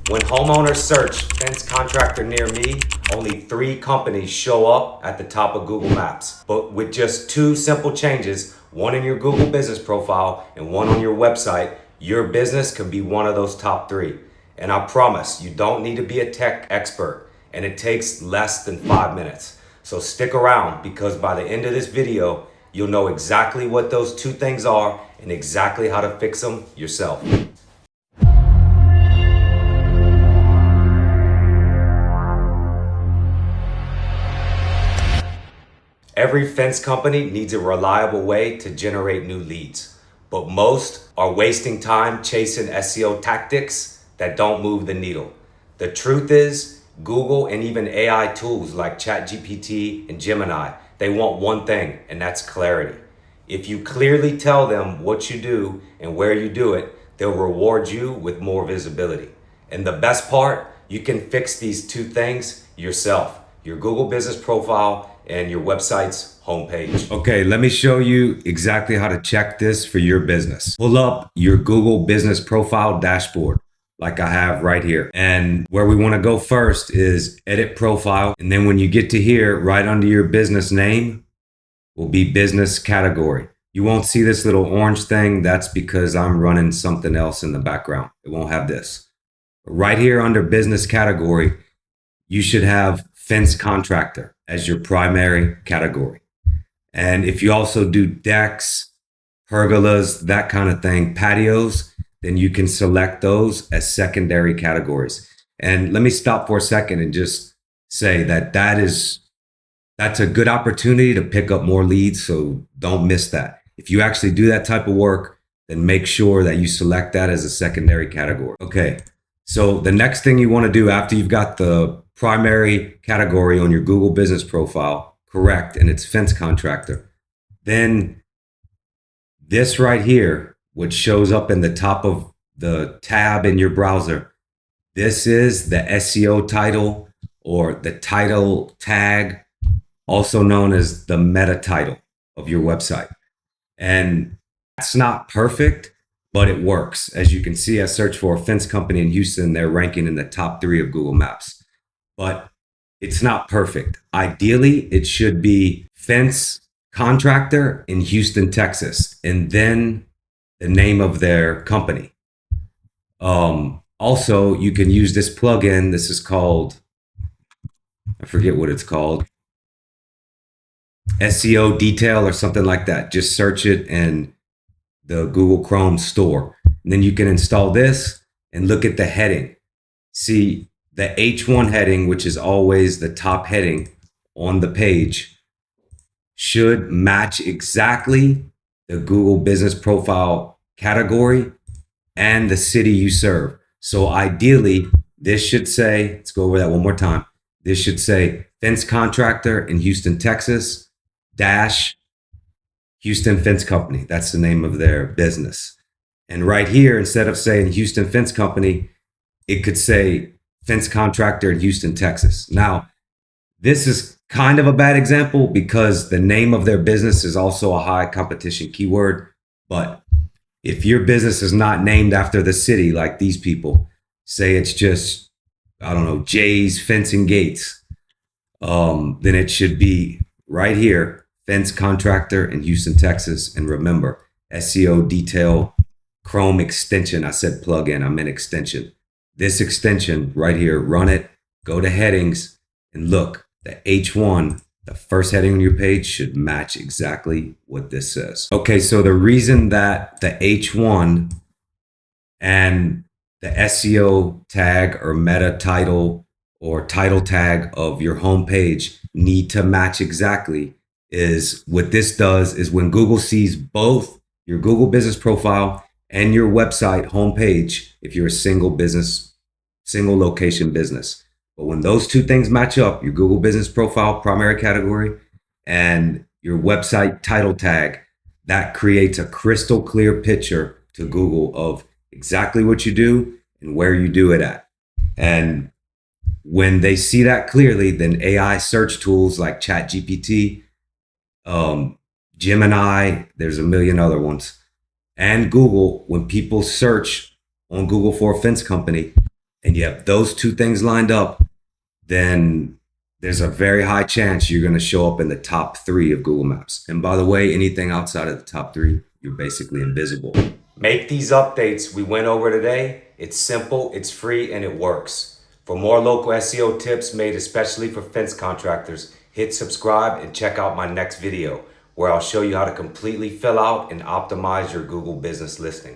When homeowners search fence contractor near me, only 3 companies show up at the top of Google Maps. But with just 2 simple changes, one in your Google business profile and one on your website, your business could be one of those top 3. And I promise you don't need to be a tech expert, and it takes less than 5 minutes. So stick around, because by the end of this video, you'll know exactly what those 2 things are and exactly how to fix them yourself. Every fence company needs a reliable way to generate new leads, but most are wasting time chasing SEO tactics that don't move the needle. The truth is, Google and even AI tools like ChatGPT and Gemini, they want one thing, and that's clarity. If you clearly tell them what you do and where you do it, they'll reward you with more visibility. And the best part, you can fix these 2 things yourself: your Google business profile and your website's homepage. Okay, let me show you exactly how to check this for your business. Pull up your Google business profile dashboard like I have right here. And where we want to go first is edit profile. And then when you get to here, right under your business name will be business category. You won't see this little orange thing. That's because I'm running something else in the background. It won't have this. Right here under business category, you should have fence contractor as your primary category. And if you also do decks, pergolas, that kind of thing, patios, then you can select those as secondary categories. And let me stop for a second and just say that that's a good opportunity to pick up more leads, so don't miss that. If you actually do that type of work, then make sure that you select that as a secondary category. Okay, so the next thing you want to do after you've got the primary category on your Google business profile correct, and it's fence contractor, then this right here, which shows up in the top of the tab in your browser, this is the SEO title, or the title tag, also known as the meta title of your website. And that's not perfect, but it works. As you can see, I searched for a fence company in Houston. They're ranking in the top 3 of Google Maps. But it's not perfect. Ideally, it should be fence contractor in Houston, Texas, and then the name of their company. Also, you can use this plugin. This is called, I forget what it's called, SEO Detail or something like that. Just search it in the Google Chrome store. And then you can install this and look at the heading. See, the H1 heading, which is always the top heading on the page, should match exactly the Google business profile category and the city you serve. So ideally, this should say, let's go over that one more time. This should say fence contractor in Houston, Texas, dash Houston Fence Company. That's the name of their business. And right here, instead of saying Houston Fence Company, it could say fence contractor in Houston, Texas. Now, this is kind of a bad example because the name of their business is also a high competition keyword. But if your business is not named after the city like these people, say it's just, I don't know, Jay's Fencing Gates, then it should be right here, fence contractor in Houston, Texas. And remember, SEO Detail Chrome extension. I said plugin, I meant extension. This extension right here, run it, go to headings, and look, the H1, the first heading on your page, should match exactly what this says. Okay, so the reason that the H1 and the SEO tag or meta title or title tag of your homepage need to match exactly is what this does is when Google sees both your Google business profile and your website homepage, if you're a single location business. But when those 2 things match up, your Google business profile primary category and your website title tag, that creates a crystal clear picture to Google of exactly what you do and where you do it at. And when they see that clearly, then AI search tools like ChatGPT, Gemini, there's a million other ones, and Google, when people search on Google for a fence company, and you have those two things lined up, then there's a very high chance you're going to show up in the top 3 of Google Maps. And by the way, anything outside of the top 3, you're basically invisible. Make these updates we went over today. It's simple, it's free, and it works. For more local SEO tips made especially for fence contractors, hit subscribe and check out my next video where I'll show you how to completely fill out and optimize your Google business listing.